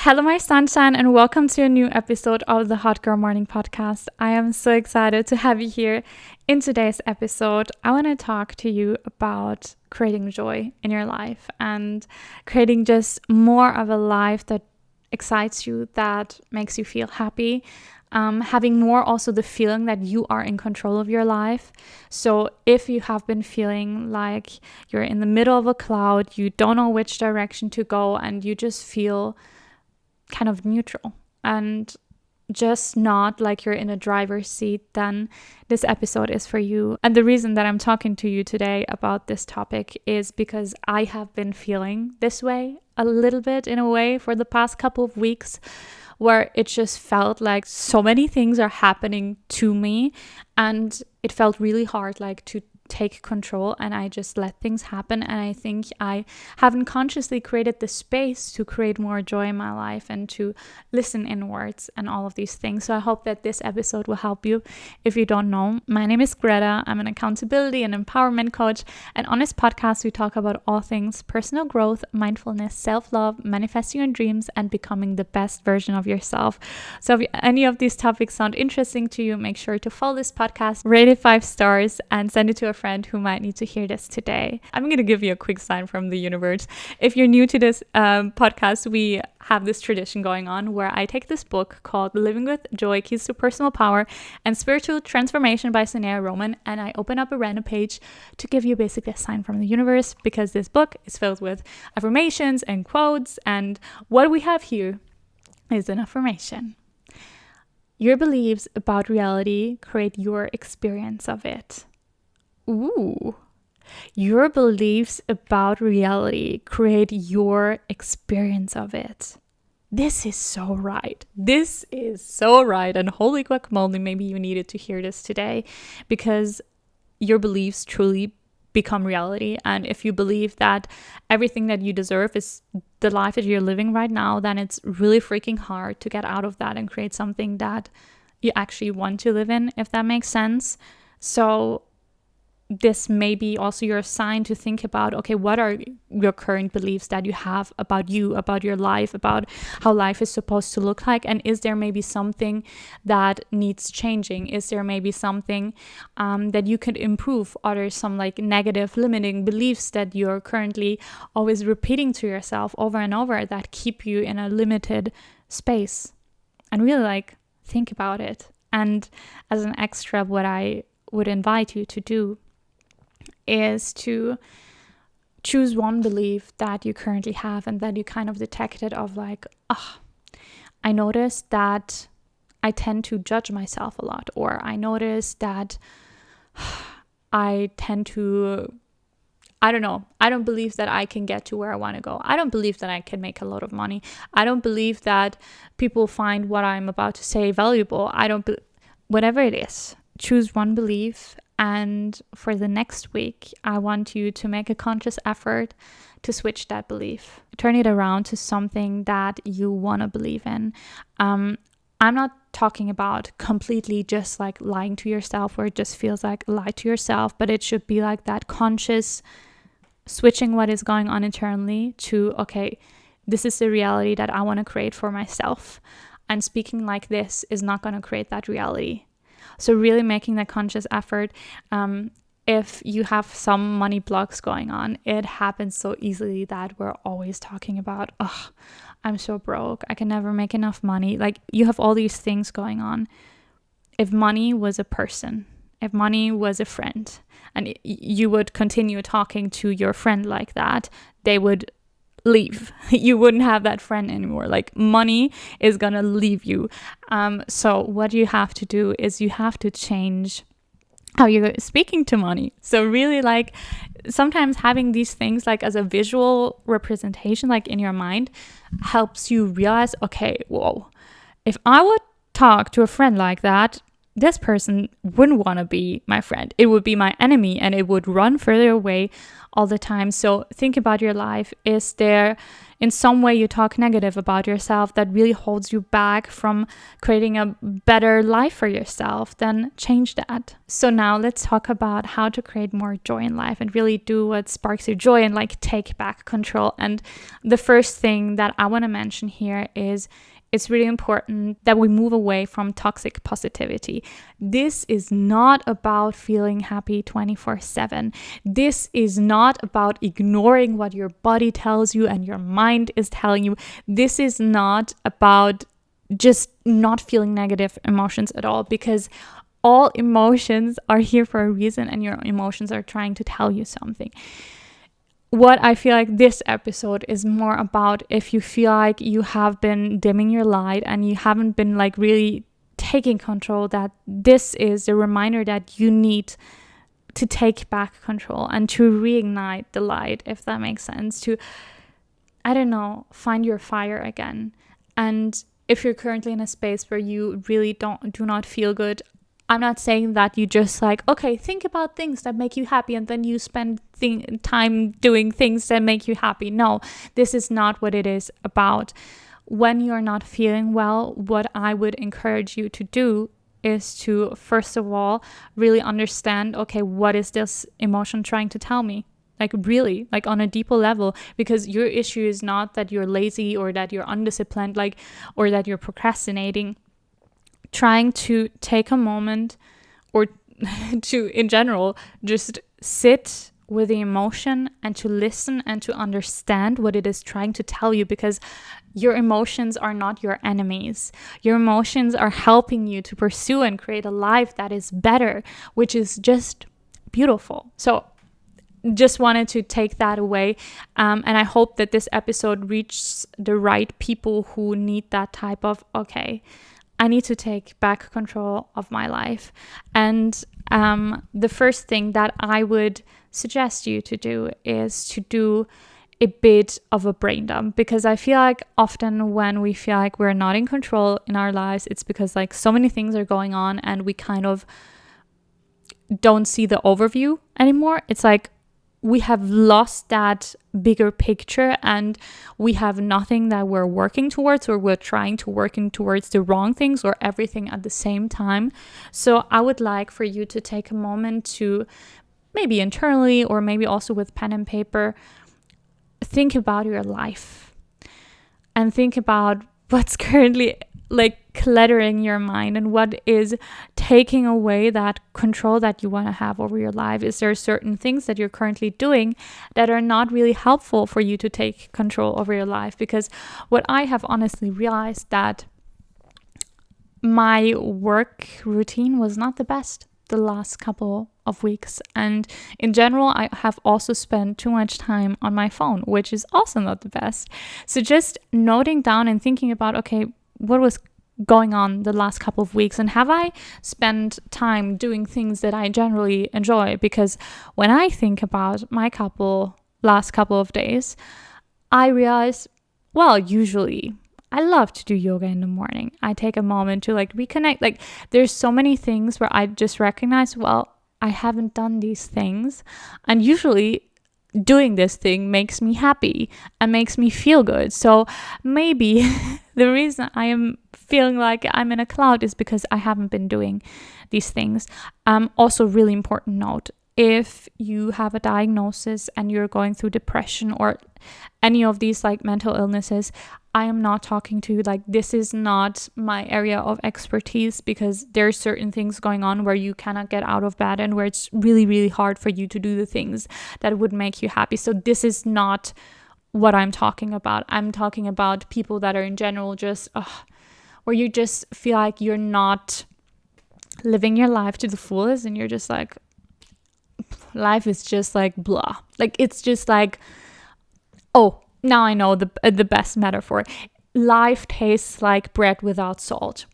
Hello, my sunshine, and welcome to a new episode of the Hot Girl Morning Podcast. I am so excited to have you here. In today's episode, I want to talk to you about creating joy in your life and creating just more of a life that excites you, that makes you feel happy. Having more also the feeling that you are in control of your life. So if you have been feeling like you're in the middle of a cloud, you don't know which direction to go, and you just feel kind of neutral and just not like you're in a driver's seat, then this episode is for you. And the reason that I'm talking to you today about this topic is because I have been feeling this way a little bit in a way for the past couple of weeks, where it just felt like so many things are happening to me and it felt really hard like to take control, and I just let things happen. And I think I haven't consciously created the space to create more joy in my life and to listen inwards and all of these things. So I hope that this episode will help you. If you don't know, my name is Greta. I'm an accountability and empowerment coach, and on this podcast we talk about all things personal growth, mindfulness, self-love, manifesting your dreams, and becoming the best version of yourself. So if any of these topics sound interesting to you, make sure to follow this podcast, rate it 5 stars, and send it to a friend who might need to hear this today. I'm going to give you a quick sign from the universe. If you're new to this podcast, we have this tradition going on where I take this book called Living with Joy, Keys to Personal Power and Spiritual Transformation by Sanaya Roman, and I open up a random page to give you basically a sign from the universe, because this book is filled with affirmations and quotes, and what we have here is an affirmation. Your beliefs about reality create your experience of it. Ooh. Your beliefs about reality create your experience of it. This is so right. This is so right. And holy guacamole, maybe you needed to hear this today, because your beliefs truly become reality. And if you believe that everything that you deserve is the life that you're living right now, then it's really freaking hard to get out of that and create something that you actually want to live in, if that makes sense. So this may be also your sign to think about, okay, what are your current beliefs that you have about you, about your life, about how life is supposed to look like? And is there maybe something that needs changing? Is there maybe something that you could improve? Are there some like negative limiting beliefs that you're currently always repeating to yourself over and over that keep you in a limited space? And really like think about it. And as an extra, what I would invite you to do is to choose one belief that you currently have and that you kind of detected of like, I noticed that I tend to judge myself a lot, or I noticed that I tend to, I don't believe that I can get to where I want to go. I don't believe that I can make a lot of money. I don't believe that people find what I'm about to say valuable. Whatever it is, choose one belief. And for the next week, I want you to make a conscious effort to switch that belief. Turn it around to something that you want to believe in. I'm not talking about completely just like lying to yourself, where it just feels like lie to yourself, but it should be like that conscious switching what is going on internally to, okay, this is the reality that I want to create for myself. And speaking like this is not going to create that reality. So really making that conscious effort. If you have some money blocks going on, it happens so easily that we're always talking about, I'm so broke, I can never make enough money. Like, you have all these things going on. If money was a person, if money was a friend, and you would continue talking to your friend like that, they would leave. You wouldn't have that friend anymore. Like, money is gonna leave you. So what you have to do is you have to change how you're speaking to money. So really, like, sometimes having these things like as a visual representation, like in your mind, helps you realize, okay, whoa, if I would talk to a friend like that, this person wouldn't want to be my friend. It would be my enemy, and it would run further away all the time. So think about your life. Is there in some way you talk negative about yourself that really holds you back from creating a better life for yourself, then change that. So now let's talk about how to create more joy in life and really do what sparks your joy and like take back control. And the first thing that I want to mention here is it's really important that we move away from toxic positivity. This is not about feeling happy 24/7. This is not about ignoring what your body tells you and your mind is telling you. This is not about just not feeling negative emotions at all, because all emotions are here for a reason and your emotions are trying to tell you something. What I feel like this episode is more about, if you feel like you have been dimming your light and you haven't been like really taking control, that this is a reminder that you need to take back control and to reignite the light, if that makes sense, to, I don't know, find your fire again. And if you're currently in a space where you really do not feel good, I'm not saying that you just like, okay, think about things that make you happy and then you spend time doing things that make you happy. No, this is not what it is about. When you're not feeling well, what I would encourage you to do is to, first of all, really understand, okay, what is this emotion trying to tell me? Like really, like on a deeper level, because your issue is not that you're lazy or that you're undisciplined, like, or that you're procrastinating. Trying to take a moment, or to in general just sit with the emotion and to listen and to understand what it is trying to tell you, because your emotions are not your enemies. Your emotions are helping you to pursue and create a life that is better, which is just beautiful. So just wanted to take that away, and I hope that this episode reaches the right people who need that type of, okay, I need to take back control of my life. And the first thing that I would suggest you to do is to do a bit of a brain dump, because I feel like often when we feel like we're not in control in our lives, it's because like so many things are going on and we kind of don't see the overview anymore. It's like we have lost that bigger picture and we have nothing that we're working towards, or we're trying to working towards the wrong things or everything at the same time. So I would like for you to take a moment to, maybe internally or maybe also with pen and paper, think about your life and think about what's currently like cluttering your mind and what is taking away that control that you want to have over your life. Is there certain things that you're currently doing that are not really helpful for you to take control over your life? Because what I have honestly realized, that my work routine was not the best the last couple of weeks, and in general I have also spent too much time on my phone, which is also not the best. So just noting down and thinking about, okay, what was going on the last couple of weeks, and have I spent time doing things that I generally enjoy? Because when I think about my last couple of days, I realize, well, usually I love to do yoga in the morning. I take a moment to like reconnect. Like there's so many things where I just recognize, well, I haven't done these things, and usually doing this thing makes me happy and makes me feel good. So maybe the reason I am feeling like I'm in a cloud is because I haven't been doing these things. Also, really important note, if you have a diagnosis and you're going through depression or any of these like mental illnesses, I am not talking to you, like this is not my area of expertise, because there are certain things going on where you cannot get out of bed and where it's really, really hard for you to do the things that would make you happy. So this is not what I'm talking about. I'm talking about people that are in general just where you just feel like you're not living your life to the fullest and you're just like, life is just like blah. Like it's just like, oh, now I know the best metaphor. Life tastes like bread without salt.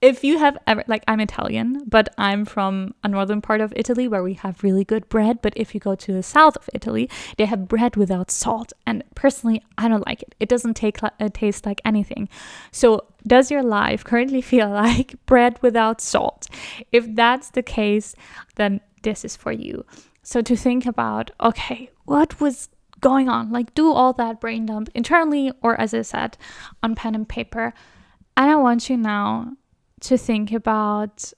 If you have ever, like I'm Italian, but I'm from a northern part of Italy where we have really good bread. But if you go to the south of Italy, they have bread without salt. And personally, I don't like it. It doesn't taste like anything. So does your life currently feel like bread without salt? If that's the case, then this is for you. So to think about, okay, what was going on. Like, do all that brain dump internally, or as I said, on pen and paper. And I want you now to think about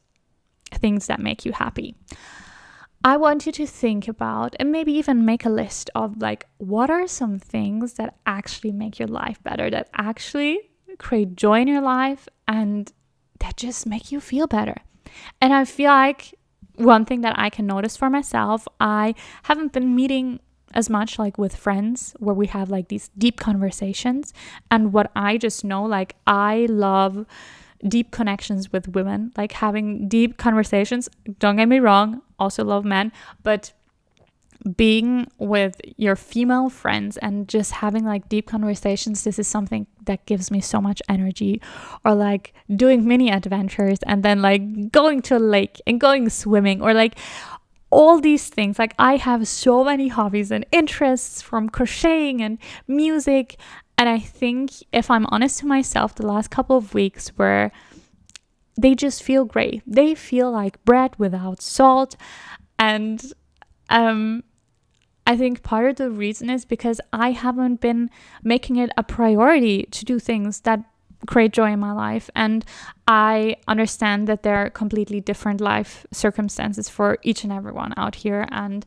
things that make you happy. I want you to think about, and maybe even make a list of, like, what are some things that actually make your life better, that actually create joy in your life, and that just make you feel better. And I feel like one thing that I can notice for myself, I haven't been meeting as much like with friends where we have like these deep conversations. And what I just know, like, I love deep connections with women, like having deep conversations. Don't get me wrong, also love men, but being with your female friends and just having like deep conversations, this is something that gives me so much energy. Or like doing mini adventures and then like going to a lake and going swimming, or like all these things. Like, I have so many hobbies and interests, from crocheting and music. And I think, if I'm honest to myself, the last couple of weeks where they just feel great. They feel like bread without salt. And I think part of the reason is because I haven't been making it a priority to do things that create joy in my life. And I understand that there are completely different life circumstances for each and everyone out here, and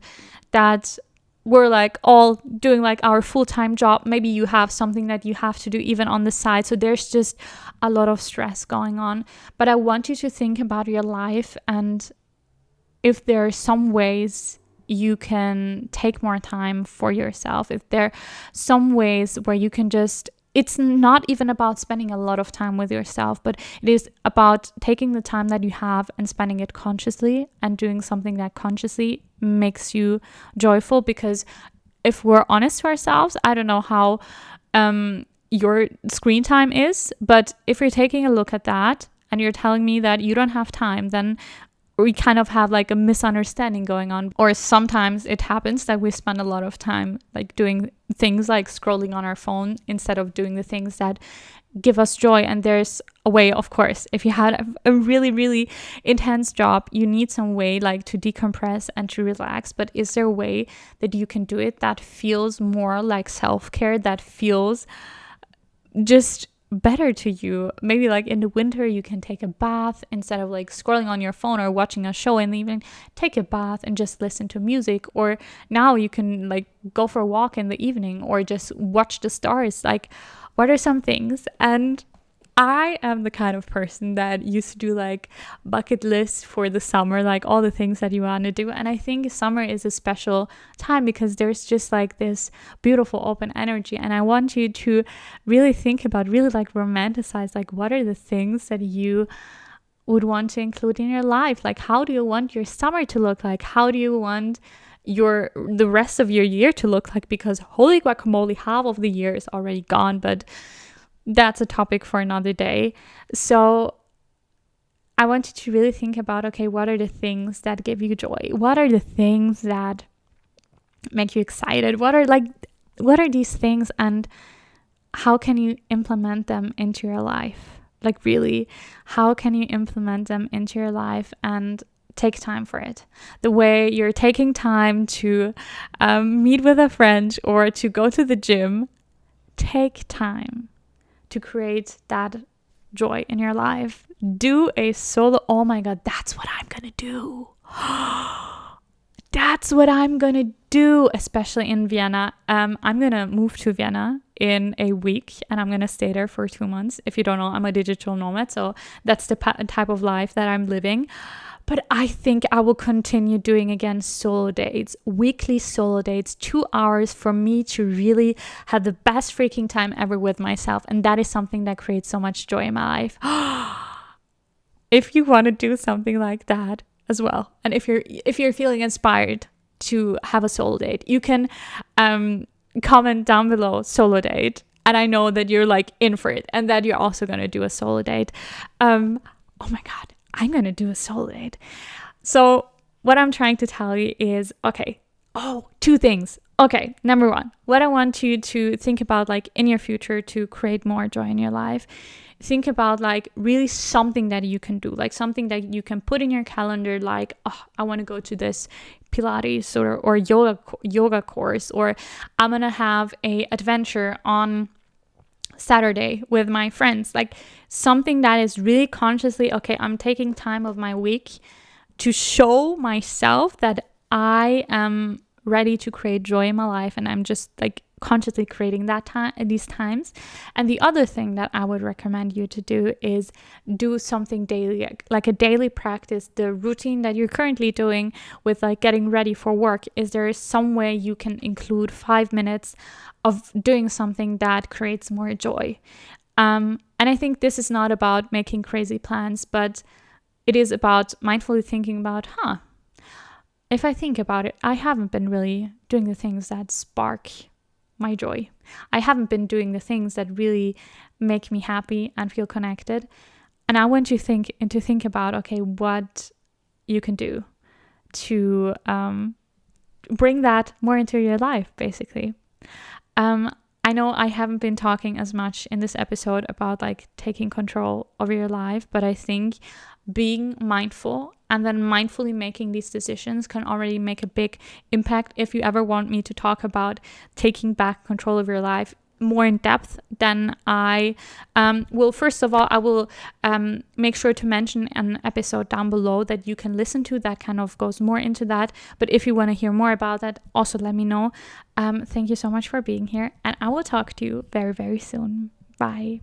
that we're like all doing like our full-time job. Maybe you have something that you have to do even on the side. So there's just a lot of stress going on. But I want you to think about your life, and if there are some ways you can take more time for yourself, if there are some ways where you can just, it's not even about spending a lot of time with yourself, but it is about taking the time that you have and spending it consciously and doing something that consciously makes you joyful. Because if we're honest to ourselves, I don't know how your screen time is, but if you're taking a look at that and you're telling me that you don't have time, then we kind of have like a misunderstanding going on. Or sometimes it happens that we spend a lot of time like doing things like scrolling on our phone instead of doing the things that give us joy. And there's a way, of course, if you had a really, really intense job, you need some way like to decompress and to relax. But is there a way that you can do it that feels more like self-care, that feels just better to you? Maybe like in the winter you can take a bath instead of like scrolling on your phone or watching a show in the evening. Take a bath and just listen to music. Or now you can like go for a walk in the evening or just watch the stars. Like, what are some things? And I am the kind of person that used to do like bucket lists for the summer, like all the things that you want to do. And I think summer is a special time because there's just like this beautiful open energy. And I want you to really think about, really like romanticize, like what are the things that you would want to include in your life? Like, how do you want your summer to look like? How do you want the rest of your year to look like? Because holy guacamole, half of the year is already gone, but that's a topic for another day. So I want you to really think about, okay, what are the things that give you joy? What are the things that make you excited? What are these things, and how can you implement them into your life? Like, really, how can you implement them into your life and take time for it? The way you're taking time to meet with a friend or to go to the gym, take time to create that joy in your life. Do a solo. Oh my God, that's what I'm gonna do. That's what I'm gonna do, especially in Vienna. I'm gonna move to Vienna in a week and I'm gonna stay there for 2 months. If you don't know, I'm a digital nomad, so that's the type of life that I'm living. But I think I will continue doing again solo dates, weekly solo dates, 2 hours for me to really have the best freaking time ever with myself. And that is something that creates so much joy in my life. If you want to do something like that as well, and if you're feeling inspired to have a solo date, you can comment down below solo date. And I know that you're like in for it and that you're also going to do a solo date. Oh my God. I'm going to do a solo date. So what I'm trying to tell you is, okay, 2 things. Okay, number one, what I want you to think about, like, in your future to create more joy in your life. Think about, like, really something that you can do, like something that you can put in your calendar, like, oh, I want to go to this Pilates or yoga course, or I'm gonna have a adventure on Saturday with my friends. Like, something that is really consciously, okay, I'm taking time of my week to show myself that I am ready to create joy in my life, and I'm just like consciously creating that time at these times. And the other thing that I would recommend you to do is do something daily, like a daily practice. The routine that you're currently doing with, like, getting ready for work, is there some way you can include 5 minutes of doing something that creates more joy? And I think this is not about making crazy plans, but it is about mindfully thinking about, if I think about it, I haven't been really doing the things that spark my joy. I haven't been doing the things that really make me happy and feel connected. And I want you to think about, okay, what you can do to bring that more into your life, basically. I know I haven't been talking as much in this episode about, like, taking control over your life, but I think being mindful and then mindfully making these decisions can already make a big impact. If you ever want me to talk about taking back control of your life more in depth, then I will, first of all, I will make sure to mention an episode down below that you can listen to that kind of goes more into that. But if you want to hear more about that, also let me know. Thank you so much for being here, and I will talk to you very, very soon. Bye.